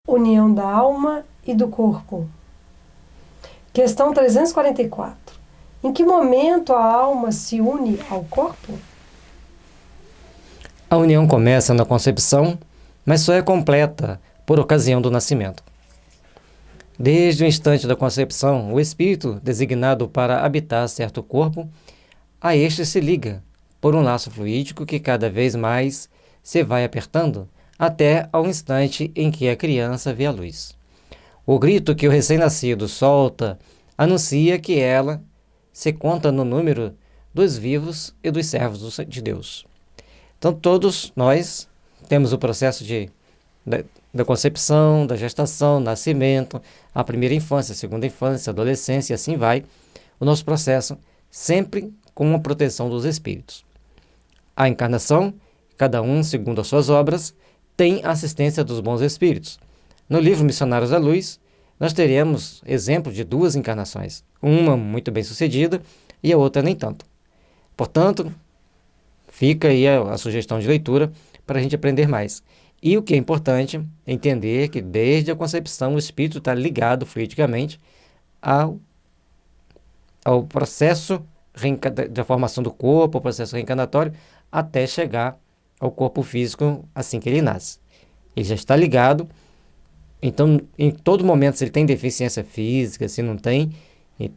União da alma e do corpo. Questão 344. Em que momento a alma se une ao corpo? A união começa na concepção, mas só é completa por ocasião do nascimento. Desde o instante da concepção, o espírito, designado para habitar certo corpo, a este se liga por um laço fluídico que cada vez mais se vai apertando até ao instante em que a criança vê a luz. O grito que o recém-nascido solta anuncia que ela se conta no número dos vivos e dos servos de Deus. Então todos nós temos o processo da concepção, da gestação, nascimento, a primeira infância, a segunda infância, a adolescência, e assim vai o nosso processo, sempre com a proteção dos espíritos. A encarnação, cada um segundo as suas obras, tem a assistência dos bons espíritos. No livro Missionários da Luz, nós teremos exemplo de duas encarnações, uma muito bem sucedida e a outra nem tanto. Portanto, fica aí a sugestão de leitura para a gente aprender mais. E o que é importante é entender que desde a concepção o espírito está ligado fluidicamente ao processo da formação do corpo, ao processo reencarnatório, até chegar ao corpo físico assim que ele nasce. Ele já está ligado, então em todo momento, se ele tem deficiência física, se não tem,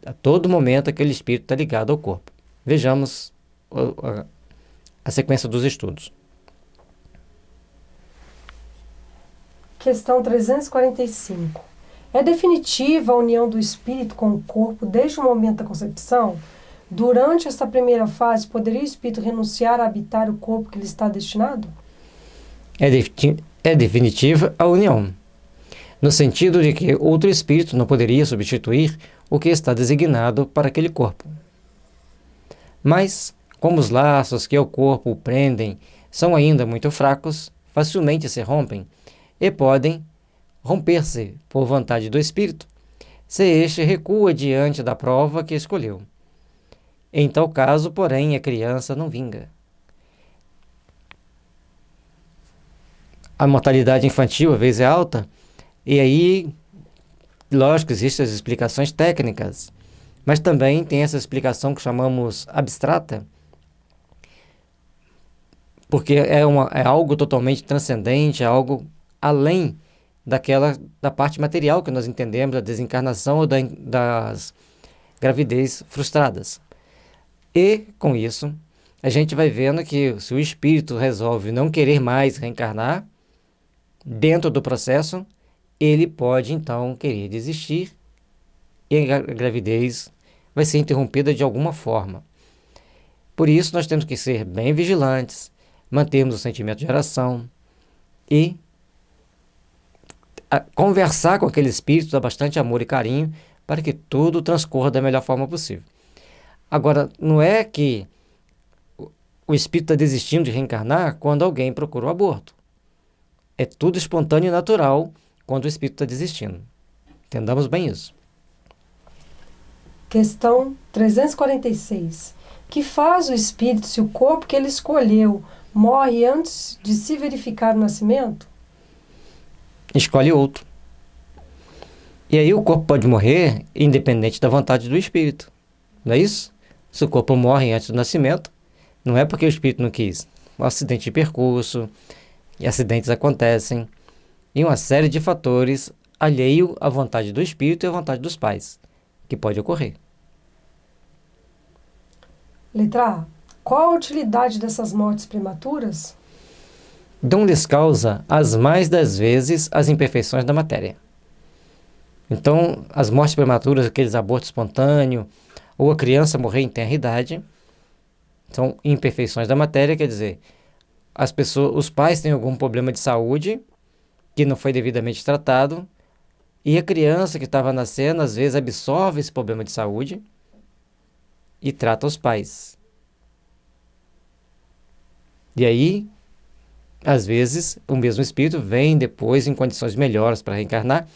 a todo momento aquele espírito está ligado ao corpo. Vejamos a sequência dos estudos. Questão 345. É definitiva a união do espírito com o corpo desde o momento da concepção? Durante esta primeira fase, poderia o espírito renunciar a habitar o corpo que lhe está destinado? É definitiva a união, no sentido de que outro espírito não poderia substituir o que está designado para aquele corpo. Mas, como os laços que ao corpo o prendem são ainda muito fracos, facilmente se rompem e podem romper-se por vontade do espírito, se este recua diante da prova que escolheu. Em tal caso, porém, a criança não vinga. A mortalidade infantil, às vezes, é alta, e aí, lógico, existem as explicações técnicas, mas também tem essa explicação que chamamos abstrata, porque é algo totalmente transcendente, é algo além da parte material que nós entendemos, da desencarnação ou das gravidez frustradas. E, com isso, a gente vai vendo que se o espírito resolve não querer mais reencarnar, dentro do processo, ele pode, então, querer desistir e a gravidez vai ser interrompida de alguma forma. Por isso, nós temos que ser bem vigilantes, mantermos o sentimento de oração e conversar com aquele espírito, dar bastante amor e carinho para que tudo transcorra da melhor forma possível. Agora, não é que o espírito está desistindo de reencarnar quando alguém procura o aborto. É tudo espontâneo e natural quando o espírito está desistindo. Entendamos bem isso. Questão 346. Que faz o espírito se o corpo que ele escolheu morre antes de se verificar o nascimento? Escolhe outro. E aí o corpo pode morrer independente da vontade do espírito. Não é isso? Se o corpo morre antes do nascimento, não é porque o espírito não quis. Um acidente de percurso, e acidentes acontecem, e uma série de fatores alheio à vontade do espírito e à vontade dos pais, que pode ocorrer. Letra A. Qual a utilidade dessas mortes prematuras? Dão-lhes causa, as mais das vezes, as imperfeições da matéria. Então, as mortes prematuras, aqueles abortos espontâneos, ou a criança morrer em tenra idade, são imperfeições da matéria, quer dizer, os pais têm algum problema de saúde que não foi devidamente tratado, e a criança que estava nascendo, às vezes, absorve esse problema de saúde e trata os pais. E aí, às vezes, o mesmo espírito vem depois em condições melhores para reencarnar,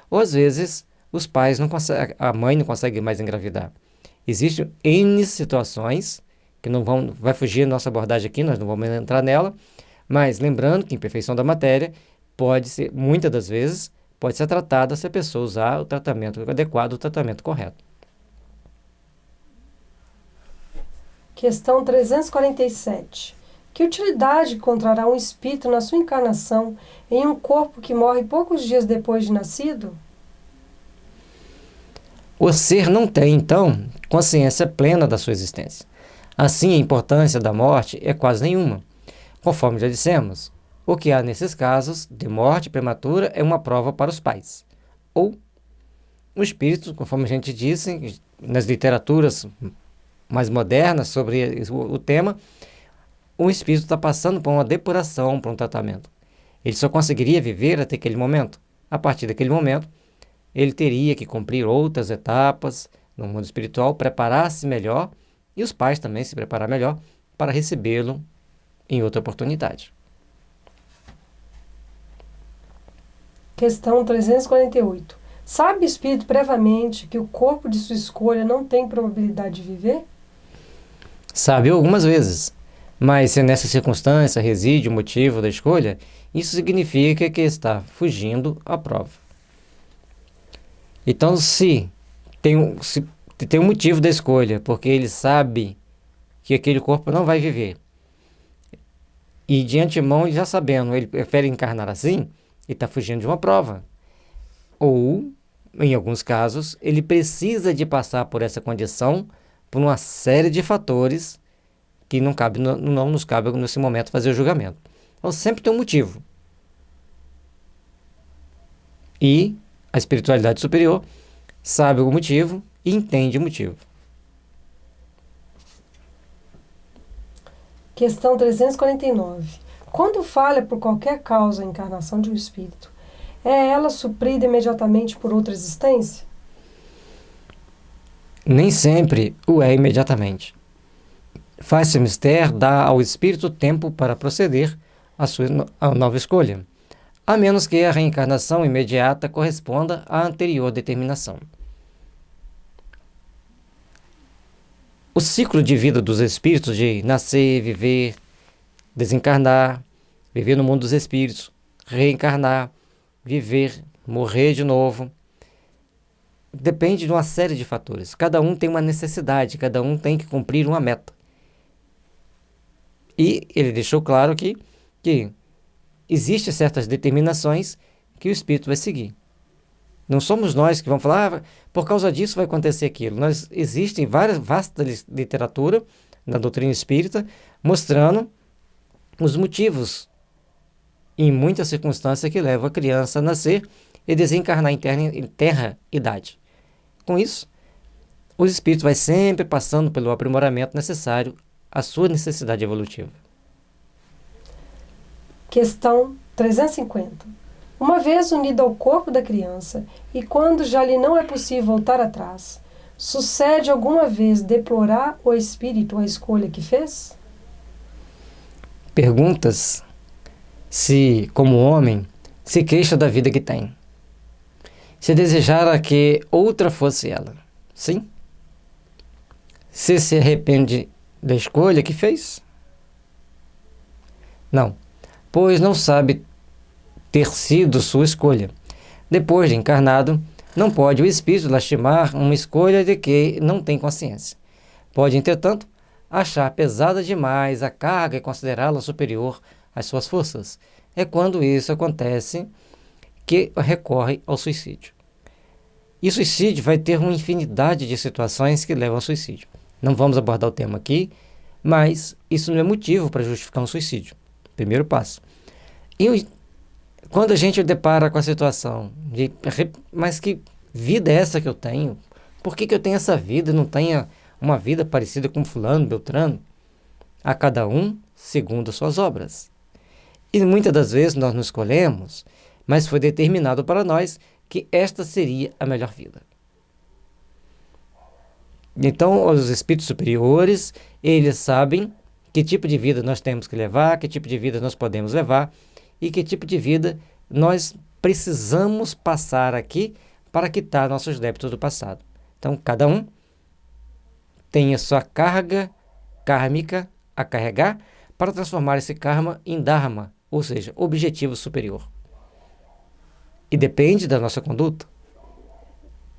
ou às vezes os pais não conseguem, a mãe não consegue mais engravidar. Existem N situações que vai fugir da nossa abordagem aqui, nós não vamos entrar nela, mas lembrando que imperfeição da matéria pode ser, muitas das vezes, pode ser tratada se a pessoa usar o tratamento adequado, o tratamento correto. Questão 347. Que utilidade encontrará um espírito na sua encarnação em um corpo que morre poucos dias depois de nascido? O ser não tem, então, consciência plena da sua existência. Assim, a importância da morte é quase nenhuma. Conforme já dissemos, o que há nesses casos de morte prematura é uma prova para os pais. Ou o espírito, conforme a gente disse, nas literaturas mais modernas sobre o tema, o espírito está passando por uma depuração, por um tratamento. Ele só conseguiria viver até aquele momento. A partir daquele momento, ele teria que cumprir outras etapas no mundo espiritual, preparar-se melhor e os pais também se preparar melhor para recebê-lo em outra oportunidade. Questão 348. Sabe o espírito previamente que o corpo de sua escolha não tem probabilidade de viver? Sabe algumas vezes, mas se nessa circunstância reside o motivo da escolha, isso significa que está fugindo à prova. Então, se tem um motivo da escolha, porque ele sabe que aquele corpo não vai viver, e de antemão, já sabendo, ele prefere encarnar assim, ele está fugindo de uma prova. Ou, em alguns casos, ele precisa de passar por essa condição por uma série de fatores que não nos cabe nesse momento fazer o julgamento. Então sempre tem um motivo. E a espiritualidade superior sabe o motivo e entende o motivo. Questão 349. Quando falha por qualquer causa a encarnação de um espírito, é ela suprida imediatamente por outra existência? Nem sempre o é imediatamente. Faz-se mister dá ao espírito tempo para proceder à nova escolha, a menos que a reencarnação imediata corresponda à anterior determinação. O ciclo de vida dos espíritos de nascer, viver, desencarnar, viver no mundo dos espíritos, reencarnar, viver, morrer de novo, depende de uma série de fatores. Cada um tem uma necessidade, cada um tem que cumprir uma meta. E ele deixou claro que existem certas determinações que o espírito vai seguir. Não somos nós que vamos falar, por causa disso vai acontecer aquilo. Existem vasta literatura na doutrina espírita mostrando os motivos, em muitas circunstâncias, que levam a criança a nascer e desencarnar em terra idade. Com isso, o espírito vai sempre passando pelo aprimoramento necessário à sua necessidade evolutiva. Questão 350. Uma vez unido ao corpo da criança, e quando já lhe não é possível voltar atrás, sucede alguma vez deplorar o espírito a escolha que fez? Perguntas se, como homem, se queixa da vida que tem. Se desejara que outra fosse ela. Sim? Se arrepende da escolha que fez? Não, pois não sabe ter sido sua escolha. Depois de encarnado, não pode o espírito lastimar uma escolha de que não tem consciência. Pode, entretanto, achar pesada demais a carga e considerá-la superior às suas forças. É quando isso acontece que recorre ao suicídio. E suicídio vai ter uma infinidade de situações que levam ao suicídio. Não vamos abordar o tema aqui, mas isso não é motivo para justificar um suicídio. Primeiro passo. E quando a gente depara com a situação de, mas que vida é essa que eu tenho? Por que eu tenho essa vida e não tenho uma vida parecida com fulano, beltrano? A cada um segundo as suas obras. E muitas das vezes nós não escolhemos, mas foi determinado para nós que esta seria a melhor vida. Então, os espíritos superiores, eles sabem que tipo de vida nós temos que levar, que tipo de vida nós podemos levar e que tipo de vida nós precisamos passar aqui para quitar nossos débitos do passado. Então, cada um tem a sua carga kármica a carregar para transformar esse karma em dharma, ou seja, objetivo superior. e depende da nossa conduta.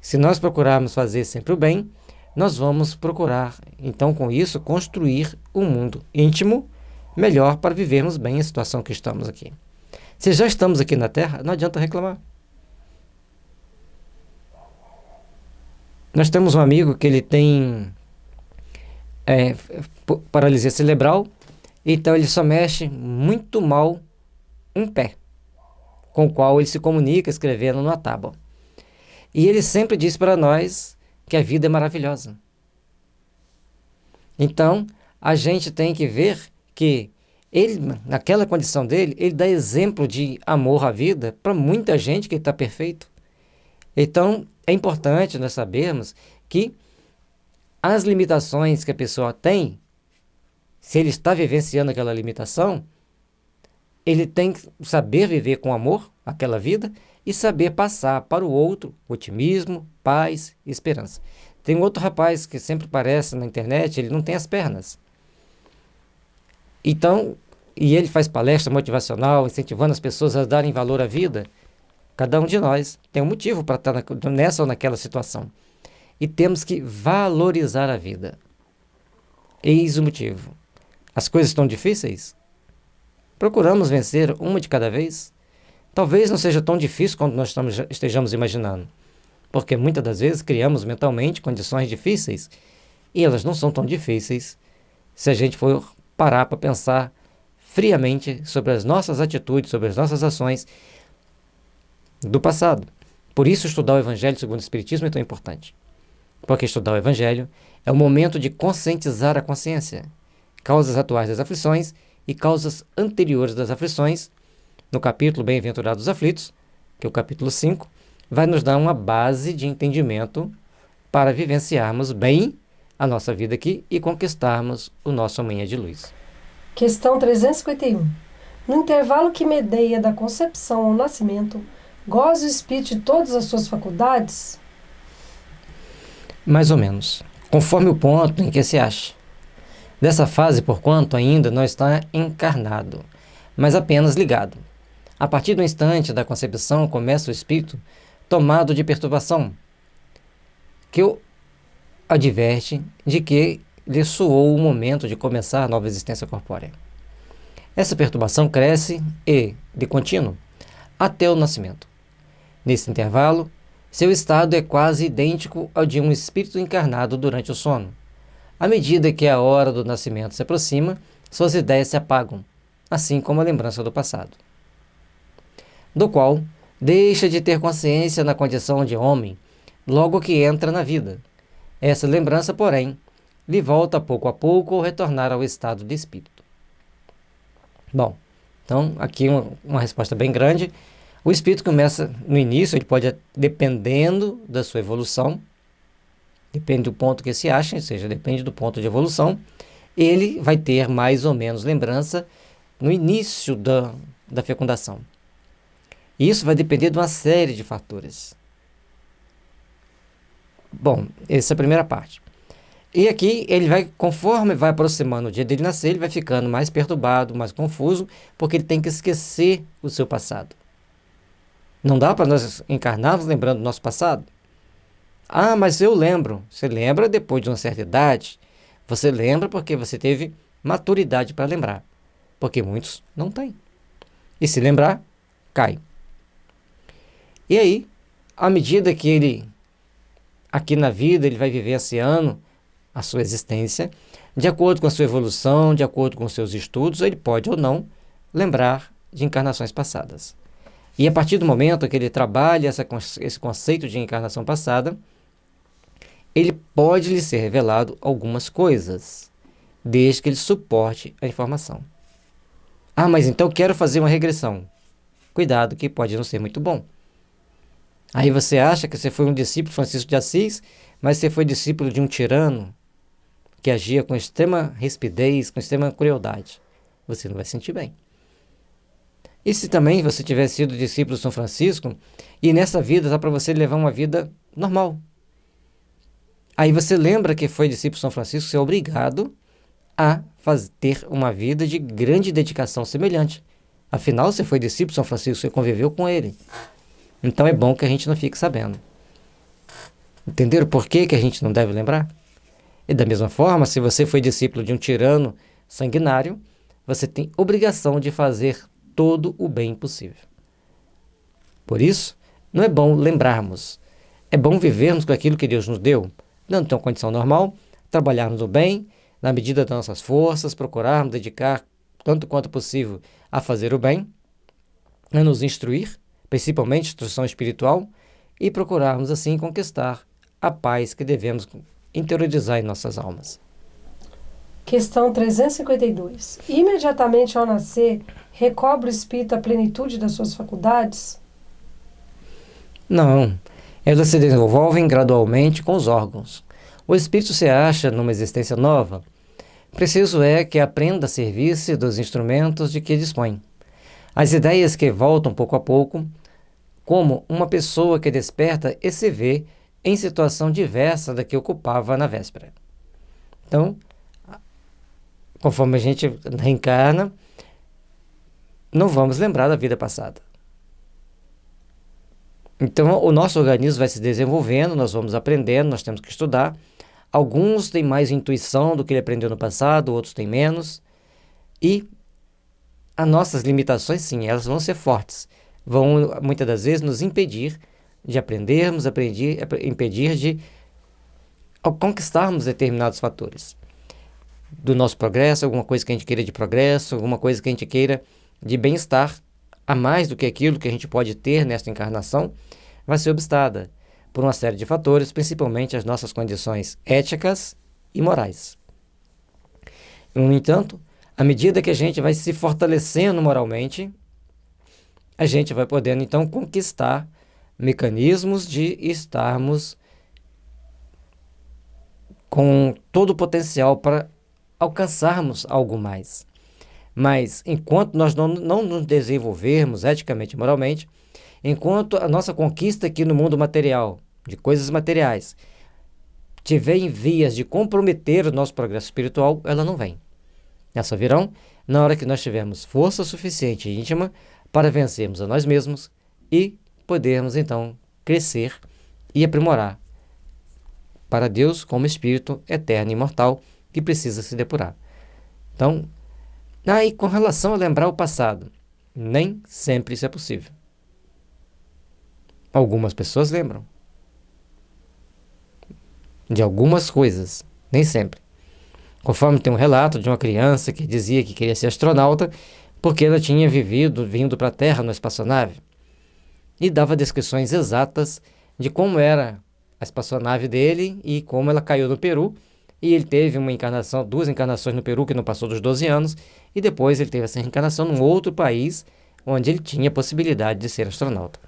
Se nós procurarmos fazer sempre o bem, nós vamos procurar, então, com isso, construir um mundo íntimo melhor para vivermos bem a situação que estamos aqui. Se já estamos aqui na Terra, não adianta reclamar. Nós temos um amigo que ele tem paralisia cerebral, então ele só mexe muito mal um pé, com o qual ele se comunica escrevendo numa tábua. E ele sempre diz para nós que a vida é maravilhosa. Então, a gente tem que ver que ele, naquela condição dele, ele dá exemplo de amor à vida para muita gente que está perfeito. Então, é importante nós sabermos que as limitações que a pessoa tem, se ele está vivenciando aquela limitação, ele tem que saber viver com amor aquela vida e saber passar para o outro otimismo, paz e esperança. Tem um outro rapaz que sempre aparece na internet, ele não tem as pernas. Então, e ele faz palestra motivacional, incentivando as pessoas a darem valor à vida. Cada um de nós tem um motivo para estar nessa ou naquela situação. E temos que valorizar a vida. Eis o motivo. As coisas estão difíceis? Procuramos vencer uma de cada vez? Talvez não seja tão difícil quanto nós estejamos imaginando, porque muitas das vezes criamos mentalmente condições difíceis e elas não são tão difíceis se a gente for parar para pensar friamente sobre as nossas atitudes, sobre as nossas ações do passado. Por isso estudar o Evangelho segundo o Espiritismo é tão importante, porque estudar o Evangelho é o momento de conscientizar a consciência, causas atuais das aflições e causas anteriores das aflições. No capítulo Bem-aventurados aflitos, que é o capítulo 5, vai nos dar uma base de entendimento para vivenciarmos bem a nossa vida aqui e conquistarmos o nosso amanhã de luz. Questão 351. No intervalo que medeia da concepção ao nascimento, goza o espírito de todas as suas faculdades? Mais ou menos, conforme o ponto em que se acha. Dessa fase, porquanto ainda não está encarnado, mas apenas ligado. A partir do instante da concepção começa o espírito tomado de perturbação, que o adverte de que lhe soou o momento de começar a nova existência corpórea. Essa perturbação cresce e, de contínuo, até o nascimento. Nesse intervalo, seu estado é quase idêntico ao de um espírito encarnado durante o sono. À medida que a hora do nascimento se aproxima, suas ideias se apagam, assim como a lembrança do passado, do qual deixa de ter consciência na condição de homem, logo que entra na vida. Essa lembrança, porém, lhe volta pouco a pouco ao retornar ao estado de espírito. Bom, então aqui uma resposta bem grande. O espírito começa no início, ele pode, dependendo da sua evolução, depende do ponto que se acha, ou seja, depende do ponto de evolução, ele vai ter mais ou menos lembrança no início da fecundação. E isso vai depender de uma série de fatores. Bom, essa é a primeira parte. E aqui ele vai, conforme vai aproximando o dia dele nascer, ele vai ficando mais perturbado, mais confuso, porque ele tem que esquecer o seu passado. Não dá para nós encarnarmos lembrando do nosso passado? Ah, mas eu lembro. Você lembra depois de uma certa idade. Você lembra porque você teve maturidade para lembrar. Porque muitos não têm. E se lembrar, cai. E aí, à medida que ele, aqui na vida, ele vai vivenciando a sua existência, de acordo com a sua evolução, de acordo com os seus estudos, ele pode ou não lembrar de encarnações passadas. E a partir do momento que ele trabalha esse conceito de encarnação passada, ele pode lhe ser revelado algumas coisas, desde que ele suporte a informação. Ah, mas então eu quero fazer uma regressão. Cuidado, que pode não ser muito bom. Aí você acha que você foi um discípulo de Francisco de Assis, mas você foi discípulo de um tirano que agia com extrema rispidez, com extrema crueldade. Você não vai sentir bem. E se também você tiver sido discípulo de São Francisco, e nessa vida dá para você levar uma vida normal. Aí você lembra que foi discípulo de São Francisco, você é obrigado a ter uma vida de grande dedicação semelhante. Afinal, você foi discípulo de São Francisco, você conviveu com ele. Então é bom que a gente não fique sabendo. Entenderam por que a gente não deve lembrar? E da mesma forma, se você foi discípulo de um tirano sanguinário, você tem obrigação de fazer todo o bem possível. Por isso, não é bom lembrarmos. É bom vivermos com aquilo que Deus nos deu, dando uma condição normal, trabalharmos o bem, na medida das nossas forças, procurarmos dedicar tanto quanto possível a fazer o bem, a nos instruir, principalmente instrução espiritual, e procurarmos assim conquistar a paz que devemos interiorizar em nossas almas. Questão 352. Imediatamente ao nascer, recobre o espírito a plenitude das suas faculdades? Não, elas se desenvolvem gradualmente com os órgãos. O espírito se acha numa existência nova. Preciso é que aprenda a servir-se dos instrumentos de que dispõe. As ideias que voltam pouco a pouco, como uma pessoa que desperta e se vê em situação diversa da que ocupava na véspera. Então, conforme a gente reencarna, não vamos lembrar da vida passada. Então, o nosso organismo vai se desenvolvendo, nós vamos aprendendo, nós temos que estudar. Alguns têm mais intuição do que ele aprendeu no passado, outros têm menos. E as nossas limitações, sim, elas vão ser fortes. Vão, muitas das vezes, nos impedir de aprendermos, impedir de conquistarmos determinados fatores do nosso progresso, alguma coisa que a gente queira de progresso, alguma coisa que a gente queira de bem-estar, a mais do que aquilo que a gente pode ter nesta encarnação, vai ser obstada por uma série de fatores, principalmente as nossas condições éticas e morais. No entanto, à medida que a gente vai se fortalecendo moralmente, a gente vai podendo então conquistar mecanismos de estarmos com todo o potencial para alcançarmos algo mais. Mas enquanto nós não nos desenvolvermos eticamente e moralmente, enquanto a nossa conquista aqui no mundo material, de coisas materiais, tiver em vias de comprometer o nosso progresso espiritual, ela não vem. Elas só virão na hora que nós tivermos força suficiente e íntima para vencermos a nós mesmos e podermos então crescer e aprimorar para Deus como espírito eterno e imortal que precisa se depurar. Então, e com relação a lembrar o passado, nem sempre isso é possível. Algumas pessoas lembram de algumas coisas, nem sempre. Conforme tem um relato de uma criança que dizia que queria ser astronauta porque ela tinha vindo para a Terra numa espaçonave e dava descrições exatas de como era a espaçonave dele e como ela caiu no Peru. E ele teve duas encarnações no Peru que não passou dos 12 anos, e depois ele teve essa reencarnação num outro país onde ele tinha a possibilidade de ser astronauta.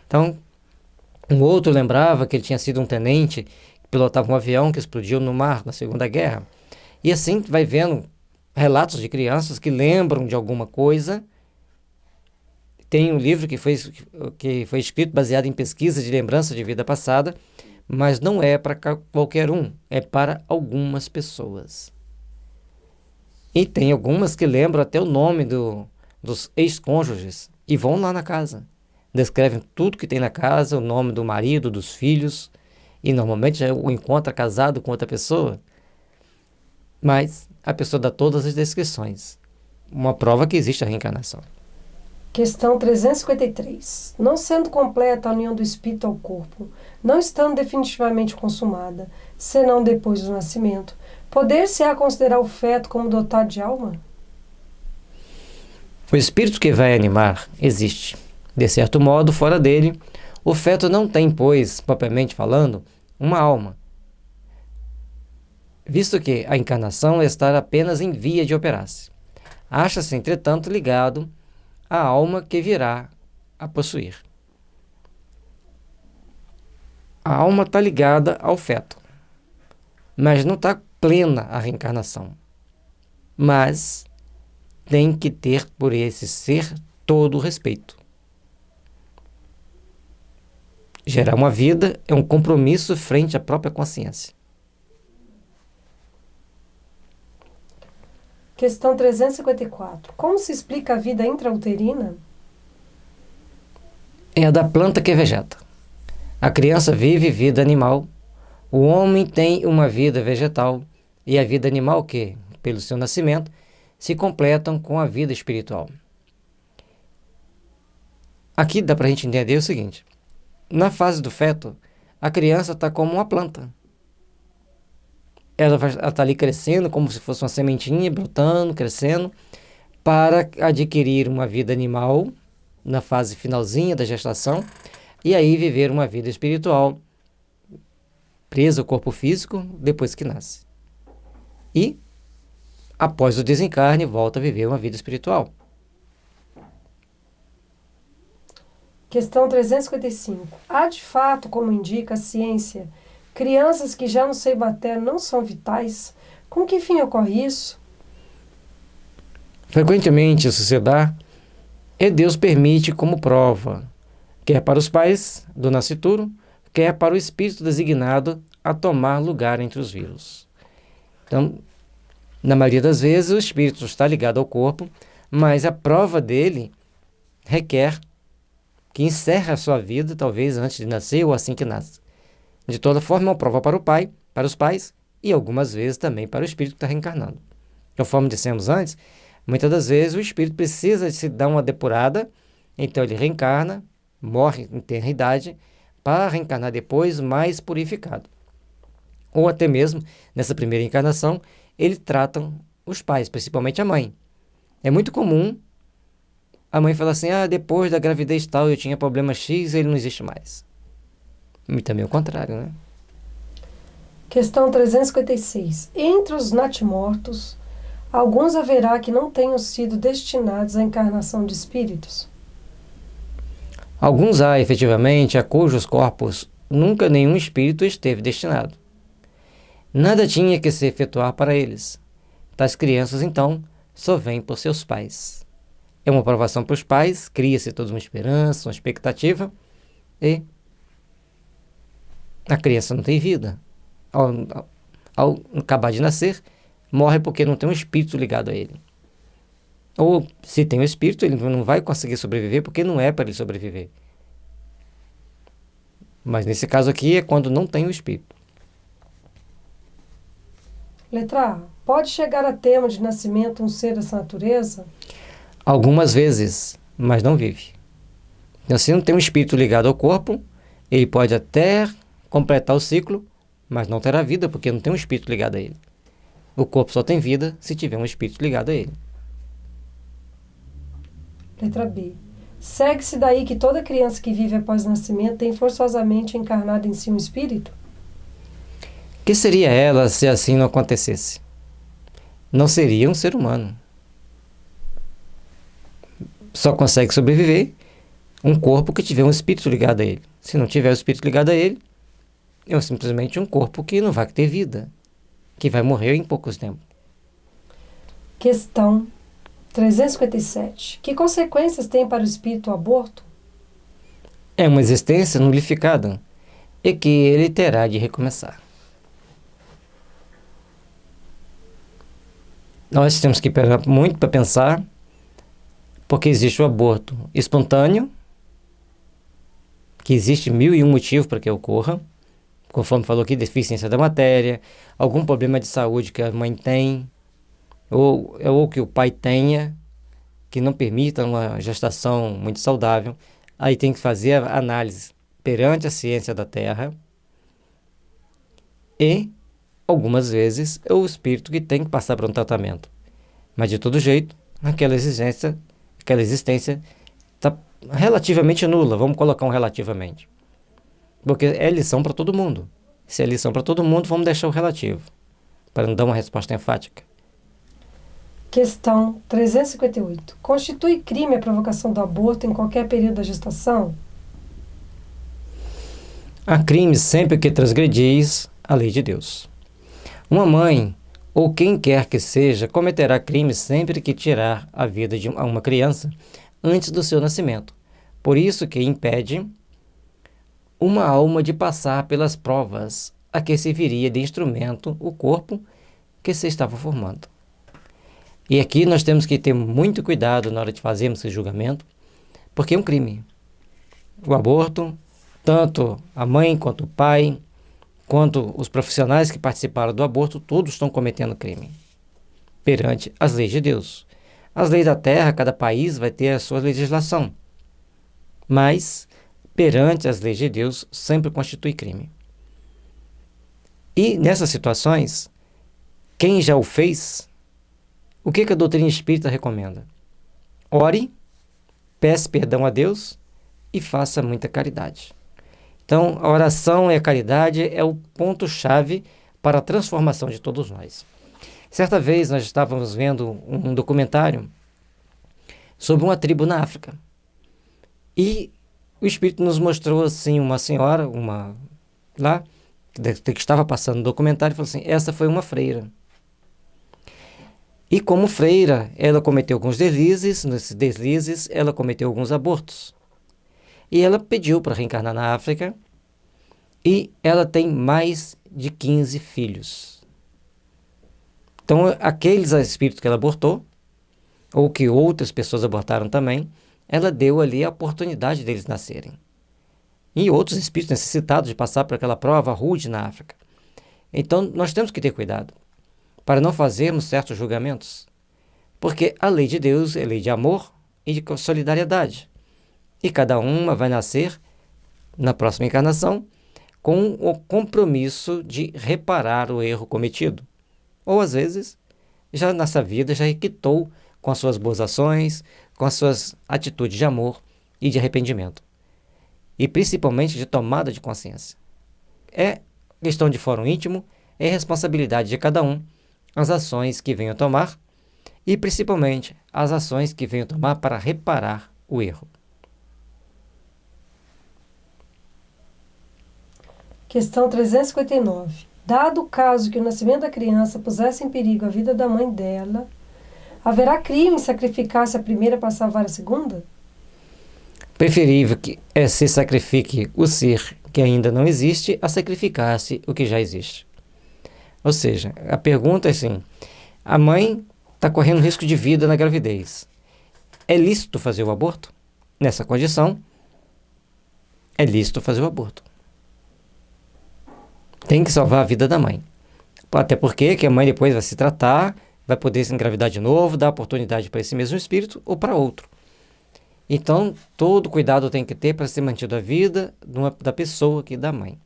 Então, um outro lembrava que ele tinha sido um tenente que pilotava um avião que explodiu no mar na Segunda Guerra. E assim vai vendo relatos de crianças que lembram de alguma coisa. Tem um livro que foi escrito baseado em pesquisa de lembrança de vida passada, mas não é para qualquer um, é para algumas pessoas. E tem algumas que lembram até o nome dos ex-cônjuges e vão lá na casa. Descrevem tudo que tem na casa, o nome do marido, dos filhos, e normalmente já o encontra casado com outra pessoa. Mas a pessoa dá todas as descrições. Uma prova que existe a reencarnação. Questão 353. Não sendo completa a união do espírito ao corpo, não estando definitivamente consumada, senão depois do nascimento, poder-se-á considerar o feto como dotado de alma? O espírito que vai animar existe. De certo modo, fora dele, o feto não tem, pois, propriamente falando, uma alma, visto que a encarnação está apenas em via de operar-se. Acha-se, entretanto, ligado à alma que virá a possuir. A alma está ligada ao feto, mas não está plena a reencarnação. Mas tem que ter por esse ser todo o respeito. Gerar uma vida é um compromisso frente à própria consciência. Questão 354. Como se explica a vida intrauterina? é a da planta que vegeta. A criança vive vida animal, o homem tem uma vida vegetal e a vida animal que, pelo seu nascimento, se completam com a vida espiritual. Aqui dá para a gente entender o seguinte: na fase do feto, a criança está como uma planta. Ela está ali crescendo como se fosse uma sementinha, brotando, crescendo, para adquirir uma vida animal na fase finalzinha da gestação e aí viver uma vida espiritual presa ao corpo físico depois que nasce. E, após o desencarne, volta a viver uma vida espiritual. Questão 355. Há de fato, como indica a ciência, crianças que já no seio materno não são vitais? Com que fim ocorre isso? Frequentemente isso se dá e Deus permite como prova, quer para os pais do nascituro, quer para o espírito designado a tomar lugar entre os vivos. Então, na maioria das vezes, o espírito está ligado ao corpo, mas a prova dele requer que encerre a sua vida, talvez antes de nascer ou assim que nasce. De toda forma, é uma prova para o pai, para os pais e algumas vezes também para o espírito que está reencarnando. Conforme dissemos antes, muitas das vezes o espírito precisa de se dar uma depurada, então ele reencarna, morre em tenra idade, para reencarnar depois mais purificado. Ou até mesmo, nessa primeira encarnação, eles tratam os pais, principalmente a mãe. É muito comum a mãe falar assim: depois da gravidez tal eu tinha problema X, ele não existe mais. E também o contrário, né? Questão 356. Entre os natimortos, alguns haverá que não tenham sido destinados à encarnação de espíritos? Alguns há, efetivamente, a cujos corpos nunca nenhum espírito esteve destinado. Nada tinha que se efetuar para eles. Tais crianças, então, só vêm por seus pais. É uma aprovação para os pais, cria-se toda uma esperança, uma expectativa, e a criança não tem vida. Ao acabar de nascer, morre porque não tem um espírito ligado a ele. Ou, se tem um espírito, ele não vai conseguir sobreviver porque não é para ele sobreviver. Mas nesse caso aqui é quando não tem o espírito. Letra A. Pode chegar a termo de nascimento um ser dessa natureza? Algumas vezes, mas não vive. Então, se não tem um espírito ligado ao corpo, ele pode até completar o ciclo, mas não terá vida porque não tem um espírito ligado a ele. O corpo só tem vida se tiver um espírito ligado a ele. Letra B. Segue-se daí que toda criança que vive após o nascimento tem forçosamente encarnado em si um espírito? Que seria ela se assim não acontecesse? Não seria um ser humano. Só consegue sobreviver um corpo que tiver um espírito ligado a ele. Se não tiver o espírito ligado a ele, é simplesmente um corpo que não vai ter vida, que vai morrer em poucos tempos. Questão 357. Que consequências tem para o espírito o aborto? É uma existência nulificada e que ele terá de recomeçar. Nós temos que parar muito para pensar, porque existe o aborto espontâneo, que existe 1001 motivos para que ocorra, conforme falou aqui, deficiência da matéria, algum problema de saúde que a mãe tem, ou que o pai tenha, que não permita uma gestação muito saudável. Aí tem que fazer a análise perante a ciência da Terra. E, algumas vezes, é o espírito que tem que passar por um tratamento. Mas, de todo jeito, aquela existência está relativamente nula. Vamos colocar um relativamente. Porque é lição para todo mundo. Se é lição para todo mundo, vamos deixar o relativo, para não dar uma resposta enfática. Questão 358. Constitui crime a provocação do aborto em qualquer período da gestação? Há crime sempre que transgredis a lei de Deus. Uma mãe, ou quem quer que seja, cometerá crime sempre que tirar a vida de uma criança antes do seu nascimento. Por isso que impede uma alma de passar pelas provas a que serviria de instrumento o corpo que se estava formando. E aqui nós temos que ter muito cuidado na hora de fazermos esse julgamento, porque é um crime. o aborto, tanto a mãe quanto o pai, quanto os profissionais que participaram do aborto, todos estão cometendo crime perante as leis de Deus. As leis da terra, cada país vai ter a sua legislação, mas perante as leis de Deus sempre constitui crime. E nessas situações, quem já o fez, o que a doutrina espírita recomenda? Ore, peça perdão a Deus e faça muita caridade. Então, a oração e a caridade é o ponto-chave para a transformação de todos nós. Certa vez nós estávamos vendo um documentário sobre uma tribo na África. E o Espírito nos mostrou assim uma senhora, lá, que estava passando no documentário, e falou assim, essa foi uma freira. E como freira, ela cometeu alguns deslizes, nesses deslizes ela cometeu alguns abortos. E ela pediu para reencarnar na África, e ela tem mais de 15 filhos. Então, aqueles espíritos que ela abortou, ou que outras pessoas abortaram também, ela deu ali a oportunidade deles nascerem. E outros espíritos necessitados de passar por aquela prova rude na África. Então, nós temos que ter cuidado para não fazermos certos julgamentos, porque a lei de Deus é lei de amor e de solidariedade. E cada uma vai nascer, na próxima encarnação, com o compromisso de reparar o erro cometido. Ou, às vezes, já nessa vida já quitou com as suas boas ações, com as suas atitudes de amor e de arrependimento. E principalmente de tomada de consciência. É questão de fórum íntimo, é responsabilidade de cada um as ações que venham tomar e principalmente as ações que venham tomar para reparar o erro. Questão 359. Dado o caso que o nascimento da criança pusesse em perigo a vida da mãe dela, haverá crime em sacrificar-se a primeira para salvar a segunda? Preferível que se sacrifique o ser que ainda não existe a sacrificar-se o que já existe. Ou seja, a pergunta é assim, a mãe está correndo risco de vida na gravidez. É lícito fazer o aborto? Nessa condição, é lícito fazer o aborto. Tem que salvar a vida da mãe. Até porque que a mãe depois vai se tratar, vai poder se engravidar de novo, dar oportunidade para esse mesmo espírito ou para outro. Então, todo cuidado tem que ter para ser mantido a vida da pessoa aqui, da mãe.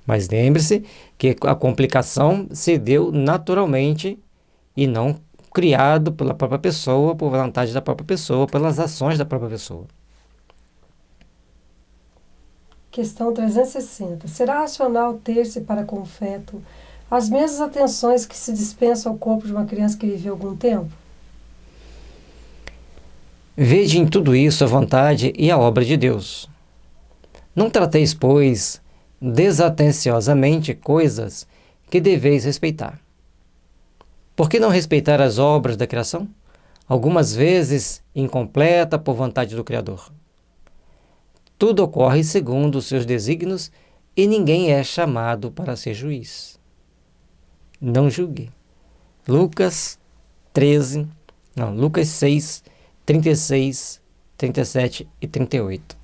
Mas lembre-se que a complicação se deu naturalmente e não criado pela própria pessoa, por vontade da própria pessoa, pelas ações da própria pessoa. Questão 360. Será racional ter-se para com o feto as mesmas atenções que se dispensam ao corpo de uma criança que viveu algum tempo? Vede em tudo isso a vontade e a obra de Deus. Não trateis, pois, desatenciosamente coisas que deveis respeitar. Por que não respeitar as obras da criação? Algumas vezes incompleta por vontade do Criador. Tudo ocorre segundo os seus desígnios e ninguém é chamado para ser juiz. Não julgue. Lucas 6, 36, 37 e 38.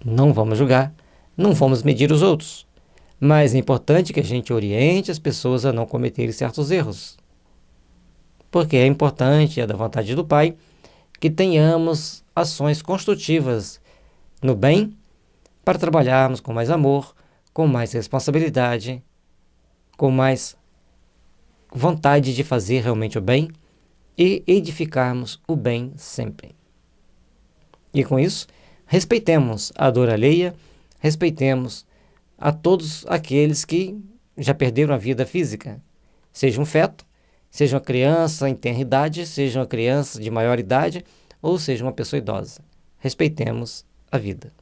Não vamos julgar, não vamos medir os outros. Mas é importante que a gente oriente as pessoas a não cometerem certos erros. Porque é importante, é da vontade do Pai, que tenhamos ações construtivas no bem, para trabalharmos com mais amor, com mais responsabilidade, com mais vontade de fazer realmente o bem e edificarmos o bem sempre. E com isso, respeitemos a dor alheia, respeitemos a todos aqueles que já perderam a vida física, seja um feto, seja uma criança em tenra idade, seja uma criança de maior idade ou seja uma pessoa idosa. Respeitemos a vida.